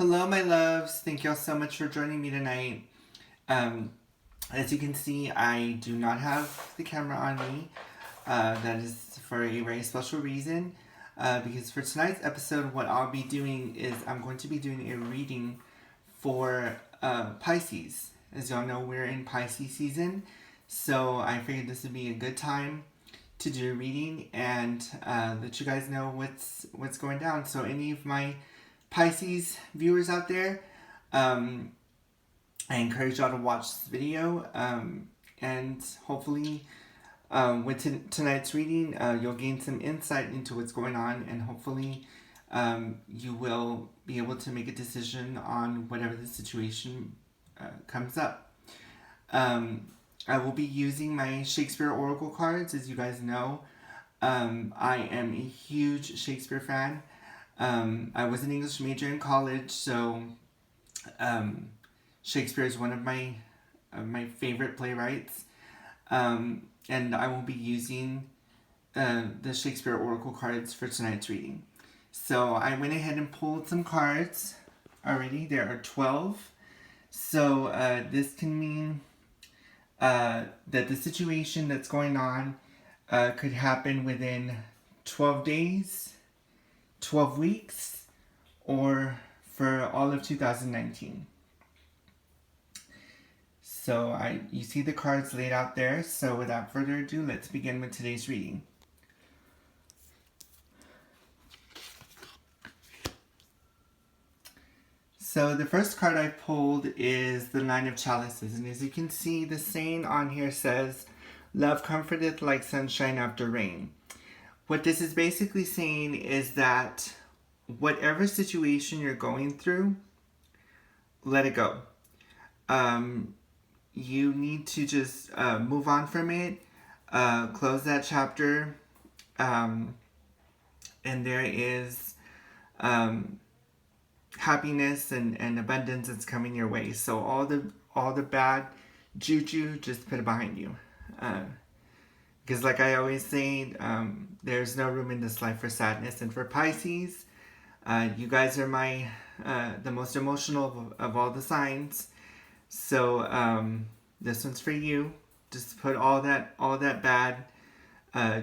Hello, my loves. Thank y'all so much for joining me tonight. Um, as you can see, I do not have the camera on me. That is for a very special reason. Because for tonight's episode, what I'll be doing is I'm going to be doing a reading for Pisces. As y'all know, we're in Pisces season. So I figured this would be a good time to do a reading and let you guys know what's going down. So any of my Pisces viewers out there, I encourage y'all to watch this video, and hopefully with tonight's reading, you'll gain some insight into what's going on, and hopefully you will be able to make a decision on whatever the situation comes up. I will be using my Shakespeare Oracle cards. As you guys know, I am a huge Shakespeare fan. I was an English major in college, so Shakespeare is one of my favorite playwrights, and I will be using the Shakespeare Oracle cards for tonight's reading. So I went ahead and pulled some cards already. There are 12. So this can mean that the situation that's going on could happen within 12 days, 12 weeks, or for all of 2019. So you see the cards laid out there. So without further ado, let's begin with today's reading. So the first card I pulled is the Nine of Chalices. And as you can see, the saying on here says, "Love comforteth like sunshine after rain." What this is basically saying is that whatever situation you're going through, let it go. You need to just move on from it, close that chapter, and there is happiness and abundance that's coming your way. So all the bad juju, just put it behind you. Because like I always say, there's no room in this life for sadness. And for Pisces, you guys are the most emotional of all the signs. So this one's for you. Just put all that bad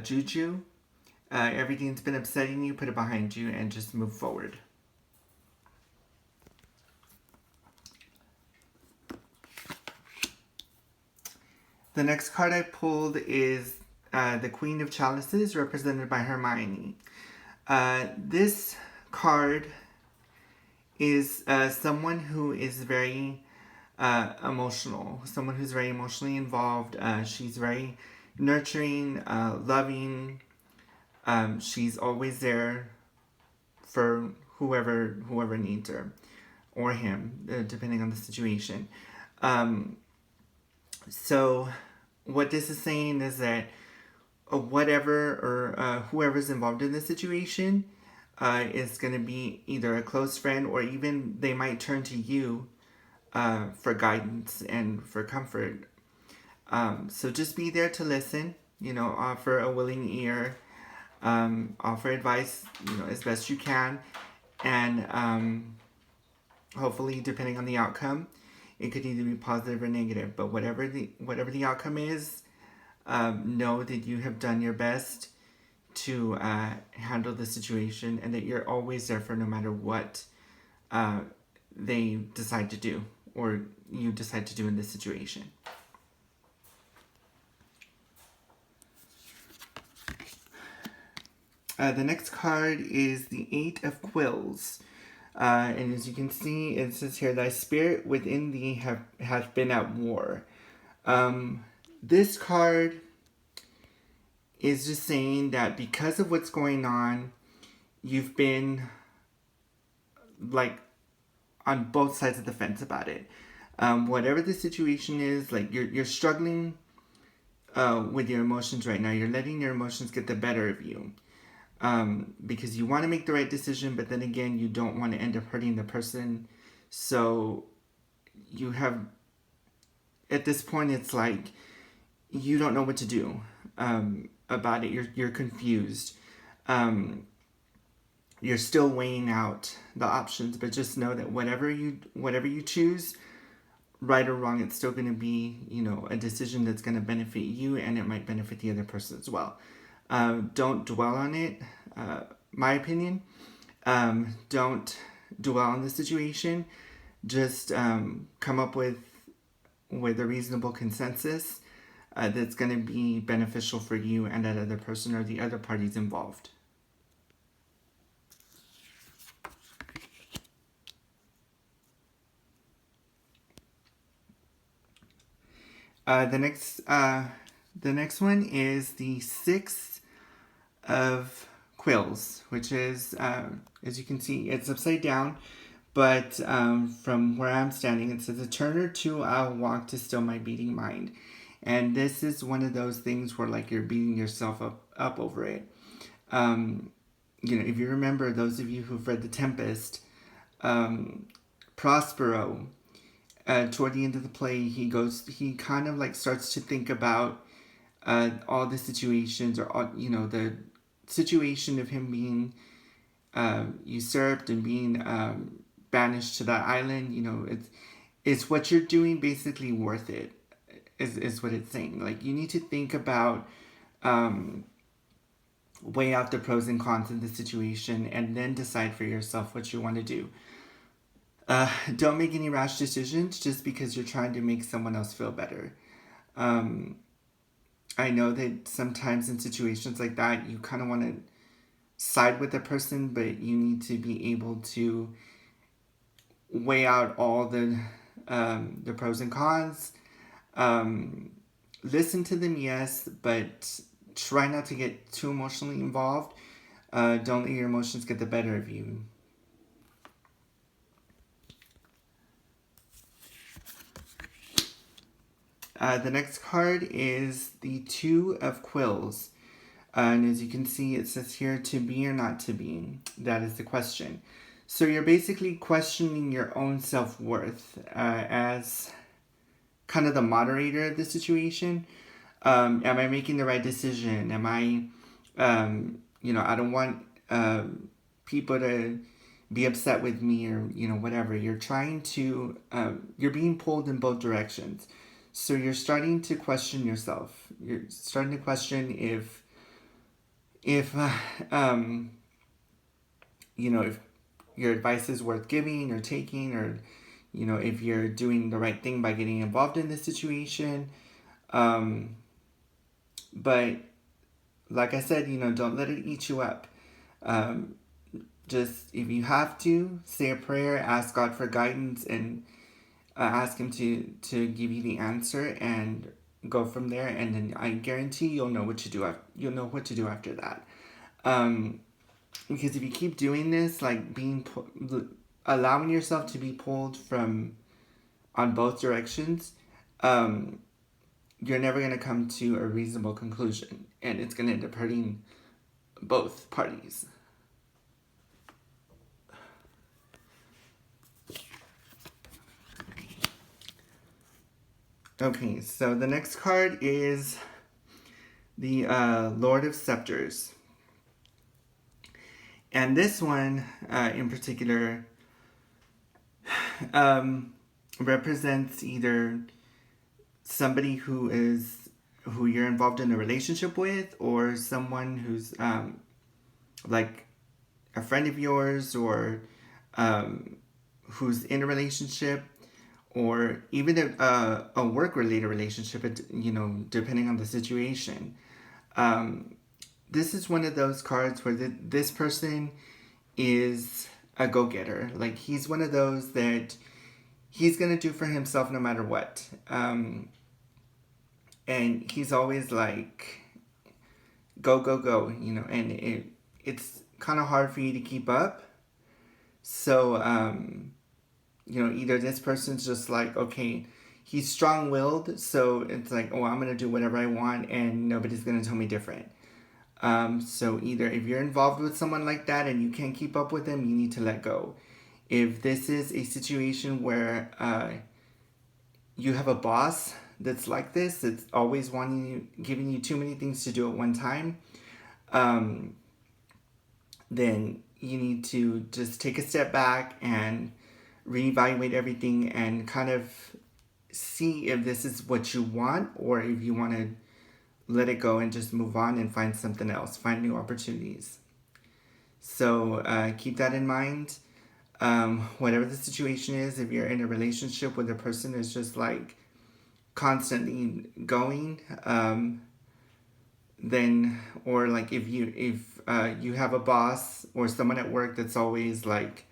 juju, everything's been upsetting you, put it behind you and just move forward. The next card I pulled is the Queen of Chalices, represented by Hermione. This card is someone who is very emotional, someone who's very emotionally involved. She's very nurturing, loving. She's always there for whoever needs her, or him, depending on the situation. So what this is saying is that whatever or whoever's involved in the situation is going to be either a close friend, or even they might turn to you for guidance and for comfort. So just be there to listen, offer a willing ear, offer advice, as best you can. And hopefully, depending on the outcome, it could either be positive or negative. But whatever the outcome is, know that you have done your best to handle the situation, and that you're always there for no matter what they decide to do, or you decide to do in this situation. The next card is the Eight of Quills. And as you can see, it says here, "Thy spirit within thee hath been at war." This card is just saying that because of what's going on, you've been like on both sides of the fence about it. Whatever the situation is, like you're struggling with your emotions right now. You're letting your emotions get the better of you. Because you want to make the right decision, but then again, you don't want to end up hurting the person. So you have, at this point, it's like you don't know what to do about it. You're confused. you're still weighing out the options, but just know that whatever you choose, right or wrong, it's still going to be, a decision that's going to benefit you, and it might benefit the other person as well. Don't dwell on it. My opinion, don't dwell on the situation. Just come up with a reasonable consensus that's going to be beneficial for you and that other person or the other parties involved. The next one is the Six of Quills, which is, as you can see, it's upside down. But from where I'm standing, it says, "A turn or two I'll walk to still my beating mind." And this is one of those things where, like, you're beating yourself up over it. If you remember, those of you who've read The Tempest, Prospero, toward the end of the play, he kind of like starts to think about all the situations, or all, the situation of him being usurped and being banished to that island. It's what you're doing basically worth it, is what it's saying. Like, you need to think about, weigh out the pros and cons of the situation, and then decide for yourself what you want to do. Don't make any rash decisions just because you're trying to make someone else feel better. I know that sometimes in situations like that, you kind of want to side with the person, but you need to be able to weigh out all the pros and cons. Listen to them, yes, but try not to get too emotionally involved. Don't let your emotions get the better of you. The next card is the Two of Quills. And as you can see, it says here, to be or not to be. That is the question. So you're basically questioning your own self-worth as kind of the moderator of the situation. Am I making the right decision? Am I, I don't want people to be upset with me, or, whatever. You're trying to, you're being pulled in both directions. So you're starting to question yourself. You're starting to question if if your advice is worth giving or taking, or if you're doing the right thing by getting involved in this situation. But like I said, don't let it eat you up. Just, if you have to, say a prayer, ask God for guidance, and ask him to give you the answer, and go from there. And then I guarantee you'll know what to do. You'll know what to do after that. Because if you keep doing this, like allowing yourself to be pulled from on both directions, you're never going to come to a reasonable conclusion, and it's going to end up hurting both parties. Okay, so the next card is the Lord of Scepters. And this one, in particular, represents either somebody who you're involved in a relationship with, or someone who's like a friend of yours, or who's in a relationship, or even a work-related relationship, depending on the situation. This is one of those cards where this person is a go-getter. Like, he's one of those that he's going to do for himself no matter what. And he's always like, go, go, go, and it's kind of hard for you to keep up. So, either this person's just like, okay, he's strong-willed, so it's like, oh, I'm going to do whatever I want, and nobody's going to tell me different. So either if you're involved with someone like that and you can't keep up with them, you need to let go. If this is a situation where you have a boss that's like this, that's always giving you too many things to do at one time, then you need to just take a step back and reevaluate everything and kind of see if this is what you want or if you want to let it go and just move on and find something else, find new opportunities. So keep that in mind. Whatever the situation is, if you're in a relationship where the person is just like constantly going, then, or like if you have a boss or someone at work that's always like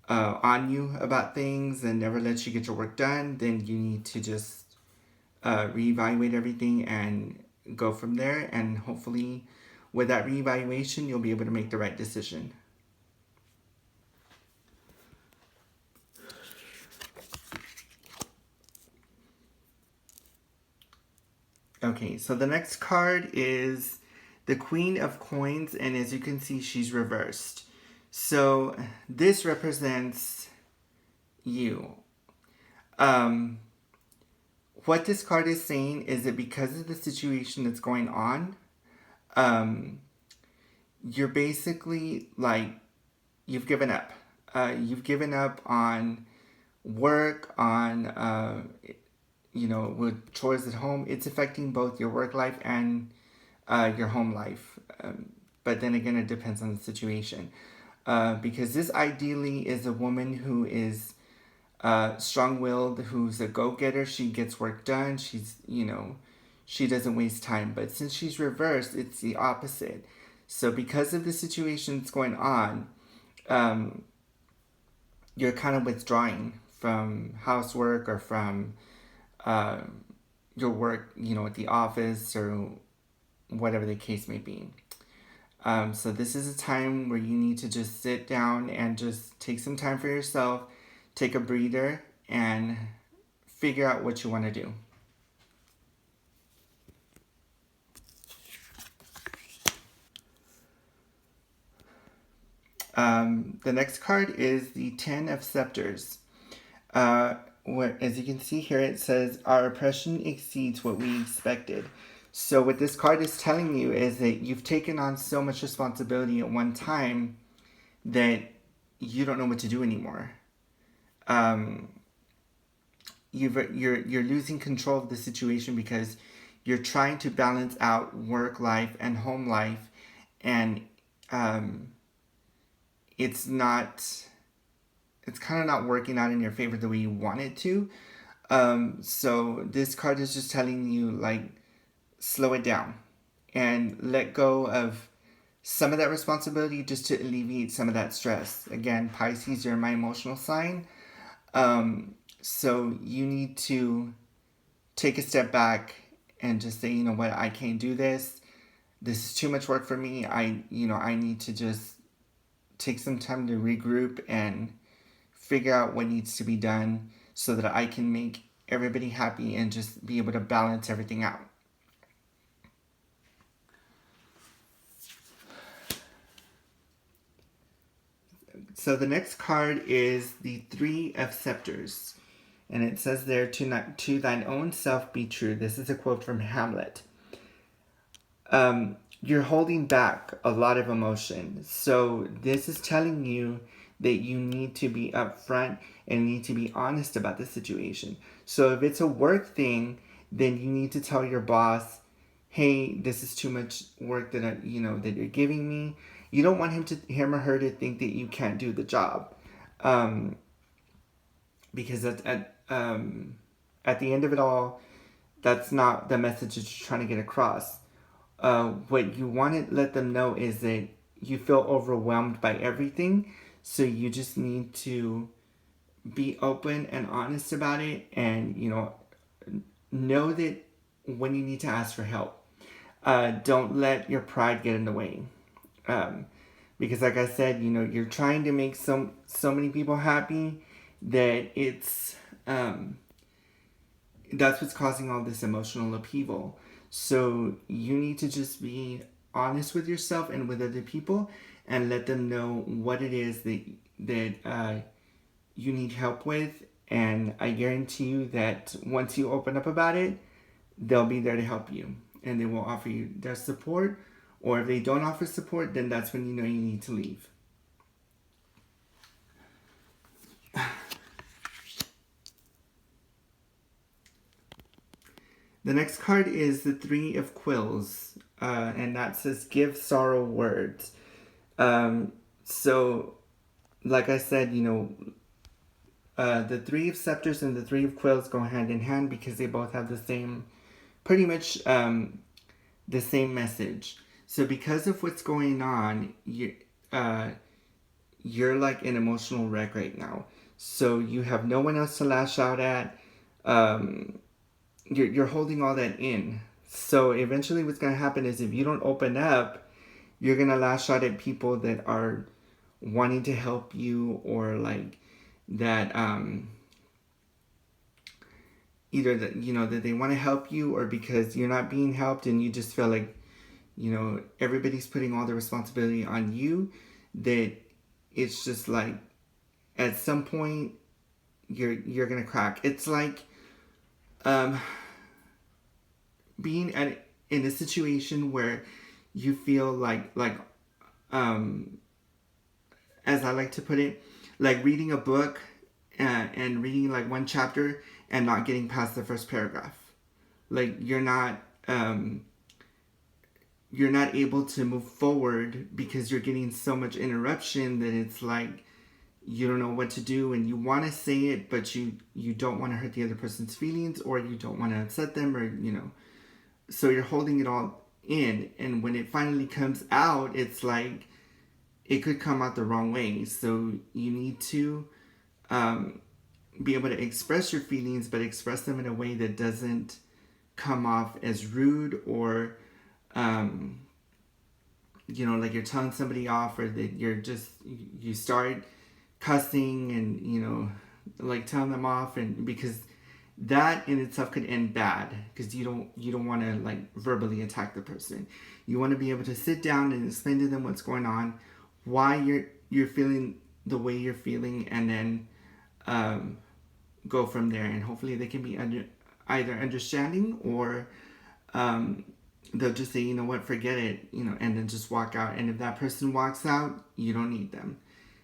on you about things and never lets you get your work done, then you need to just reevaluate everything and go from there. And hopefully, with that reevaluation, you'll be able to make the right decision. Okay, so the next card is the Queen of Coins, and as you can see, she's reversed. So this represents you. Um, what this card is saying is that because of the situation that's going on, um, you're basically like, you've given up. You've given up on work, on with chores at home. It's affecting both your work life and your home life. But then again, it depends on the situation. Because this ideally is a woman who is strong-willed, who's a go-getter. She gets work done. She doesn't waste time. But since she's reversed, it's the opposite. So because of the situation that's going on, you're kind of withdrawing from housework or from uh, your work, at the office or whatever the case may be. So this is a time where you need to just sit down and just take some time for yourself, take a breather, and figure out what you want to do. The next card is the Ten of Scepters. As you can see here, it says, our oppression exceeds what we expected. So what this card is telling you is that you've taken on so much responsibility at one time that you don't know what to do anymore. You're losing control of the situation because you're trying to balance out work life and home life, and it's kind of not working out in your favor the way you want it to. So this card is just telling you, like, slow it down and let go of some of that responsibility just to alleviate some of that stress. Again, Pisces, you're my emotional sign. So you need to take a step back and just say, you know what, I can't do this. This is too much work for me. I need to just take some time to regroup and figure out what needs to be done so that I can make everybody happy and just be able to balance everything out. So the next card is the Three of Scepters. And it says there, to thine own self be true. This is a quote from Hamlet. You're holding back a lot of emotion. So this is telling you that you need to be upfront and need to be honest about the situation. So if it's a work thing, then you need to tell your boss, hey, this is too much work that that you're giving me. You don't want him or her to think that you can't do the job, because at the end of it all, that's not the message that you're trying to get across. What you want to let them know is that you feel overwhelmed by everything, so you just need to be open and honest about it, and know that when you need to ask for help. Don't let your pride get in the way. Because like I said, you're trying to make so many people happy that it's that's what's causing all this emotional upheaval. So you need to just be honest with yourself and with other people and let them know what it is that you need help with. And I guarantee you that once you open up about it, they'll be there to help you and they will offer you their support. Or if they don't offer support, then that's when you know you need to leave. The next card is the Three of Quills, and that says give sorrow words. So, like I said, the Three of Scepters and the Three of Quills go hand in hand because they both have the same, pretty much the same message. So because of what's going on, you're like an emotional wreck right now. So you have no one else to lash out at. You're holding all that in. So eventually what's going to happen is if you don't open up, you're going to lash out at people that are wanting to help you, or like that either that that they want to help you, or because you're not being helped and you just feel like everybody's putting all the responsibility on you, that it's just like at some point you're gonna crack. It's like being in a situation where you feel like as I like to put it, like reading a book and reading like one chapter and not getting past the first paragraph. Like you're not able to move forward because you're getting so much interruption that it's like you don't know what to do, and you want to say it, but you don't want to hurt the other person's feelings, or you don't want to upset them, or so you're holding it all in, and when it finally comes out, it's like it could come out the wrong way. So you need to be able to express your feelings, but express them in a way that doesn't come off as rude, or like you're telling somebody off, or that you start cussing and like telling them off, and because that in itself could end bad, because you don't want to like verbally attack the person. You want to be able to sit down and explain to them what's going on, why you're feeling the way you're feeling, and then go from there, and hopefully they can be either understanding, or they'll just say, what, forget it, and then just walk out. And if that person walks out, you don't need them.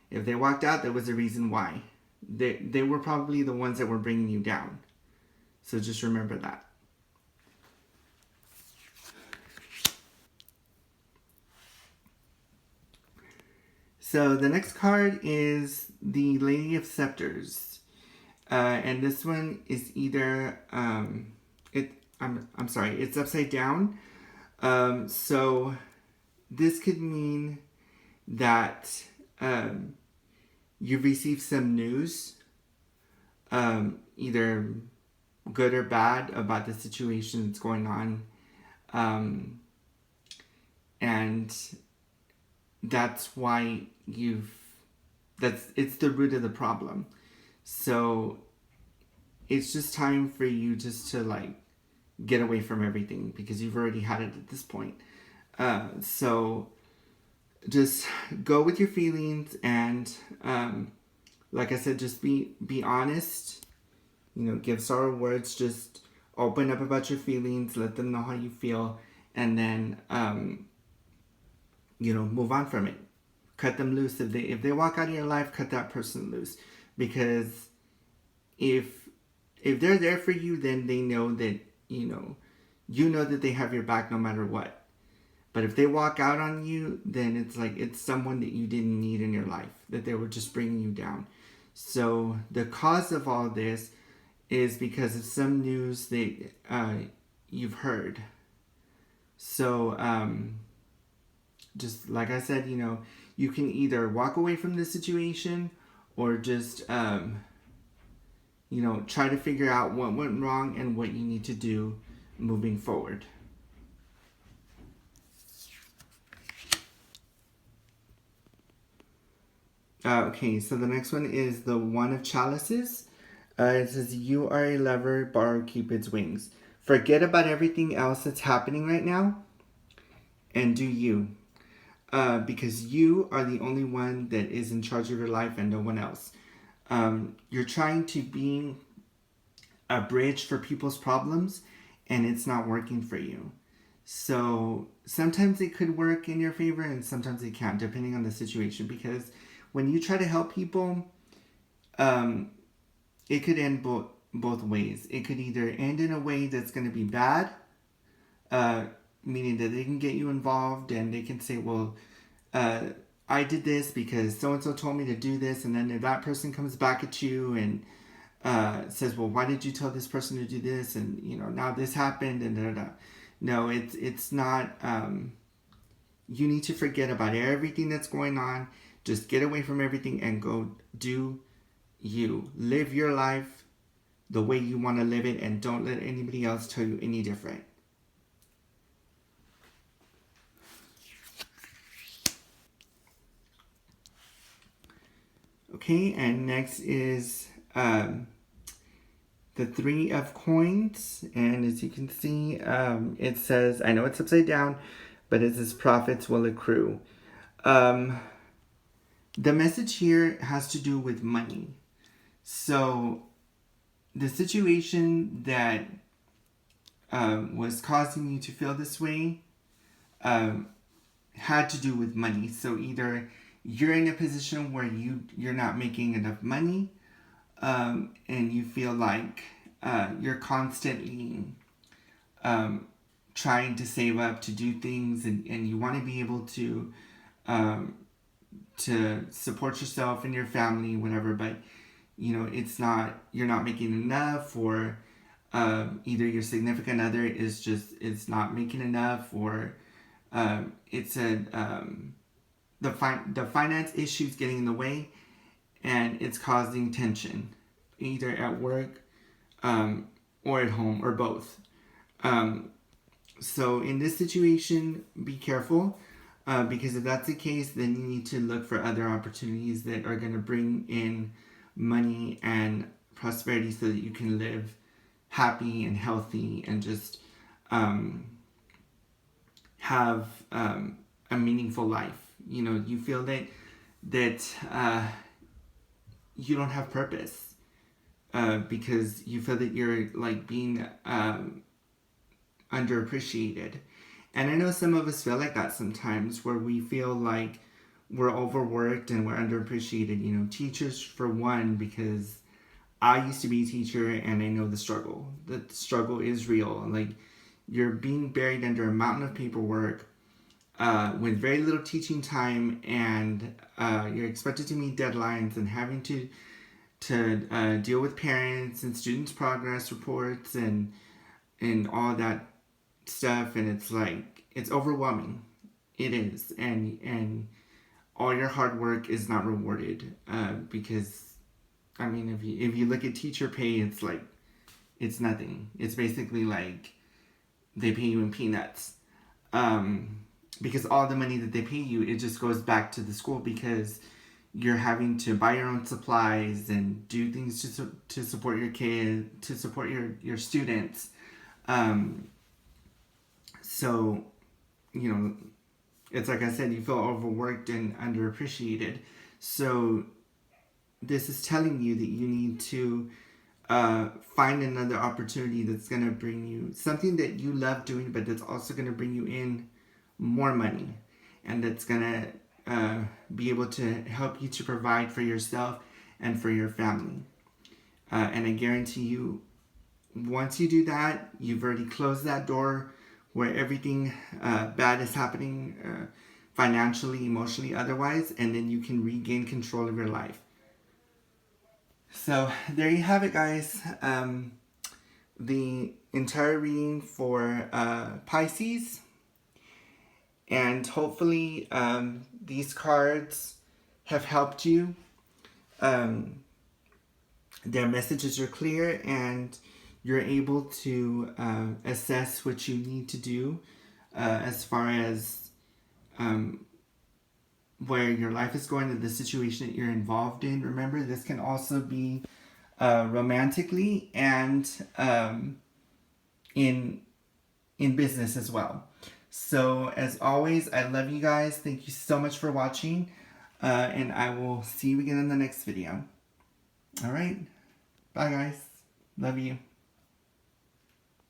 If they walked out, there was a reason why. They were probably the ones that were bringing you down. So just remember that. So the next card is the Lady of Scepters. And this one is either, I'm sorry, it's upside down. So this could mean that you've received some news, either good or bad, about the situation that's going on. And that's why it's the root of the problem. So it's just time for you just to like get away from everything, because you've already had it at this point. So just go with your feelings, and like I said, just be honest. Give sorrow words. Just open up about your feelings. Let them know how you feel, and then move on from it. Cut them loose. If they walk out of your life, cut that person loose, because if they're there for you, then they know that you know that they have your back no matter what. But if they walk out on you, then it's like it's someone that you didn't need in your life, that they were just bringing you down. So the cause of all this is because of some news that you've heard. So just like I said, you can either walk away from the situation, or just try to figure out what went wrong and what you need to do moving forward. Okay, so the next one is the One of Chalices. It says, you are a lover, borrow Cupid's wings. Forget about everything else that's happening right now, and do you. Because you are the only one that is in charge of your life, and no one else. You're trying to be a bridge for people's problems, and it's not working for you. So sometimes it could work in your favor, and sometimes it can't, depending on the situation, because when you try to help people, it could end both ways. It could either end in a way that's going to be bad, meaning that they can get you involved and they can say, well, I did this because so-and-so told me to do this, and then if that person comes back at you and says, well, why did you tell this person to do this, and now this happened, and da, da, da. No, it's not. You need to forget about everything that's going on. Just get away from everything and go do you. Live your life the way you want to live it, and don't let anybody else tell you any different. Okay, and next is the 3 of coins, and as you can see, it says, I know it's upside down, but it says profits will accrue. The message here has to do with money. So the situation that was causing you to feel this way had to do with money. So either you're in a position where you're not making enough money, and you feel like you're constantly trying to save up to do things, and you want to be able to support yourself and your family, whatever, but it's not, you're not making enough, or either your significant other is not making enough, or it's the finance issues getting in the way, and it's causing tension, either at work or at home, or both. So in this situation, be careful, because if that's the case, then you need to look for other opportunities that are going to bring in money and prosperity, so that you can live happy and healthy and just have a meaningful life. You feel that you don't have purpose, because you feel that you're like being underappreciated. And I know some of us feel like that sometimes, where we feel like we're overworked and we're underappreciated. Teachers for one, because I used to be a teacher and I know the struggle. The struggle is real. Like, you're being buried under a mountain of paperwork with very little teaching time, and you're expected to meet deadlines and having to deal with parents and students' progress reports and all that stuff, and it's like, it's overwhelming. It is, and all your hard work is not rewarded, because I mean, if you look at teacher pay, it's like, it's nothing. It's basically like they pay you in peanuts, because all the money that they pay you, it just goes back to the school, because you're having to buy your own supplies and do things to support your kid, to support your students. So, it's like I said, you feel overworked and underappreciated. So this is telling you that you need to find another opportunity that's going to bring you something that you love doing, but that's also going to bring you in more money, and that's going to be able to help you to provide for yourself and for your family. And I guarantee you, once you do that, you've already closed that door where everything bad is happening, financially, emotionally, otherwise, and then you can regain control of your life. So there you have it, guys. The entire reading for Pisces. And hopefully these cards have helped you. Their messages are clear, and you're able to assess what you need to do as far as where your life is going, and the situation that you're involved in. Remember, this can also be romantically and in business as well. So as always, I love you guys. Thank you so much for watching, and I will see you again in the next video. All right, bye guys. Love you.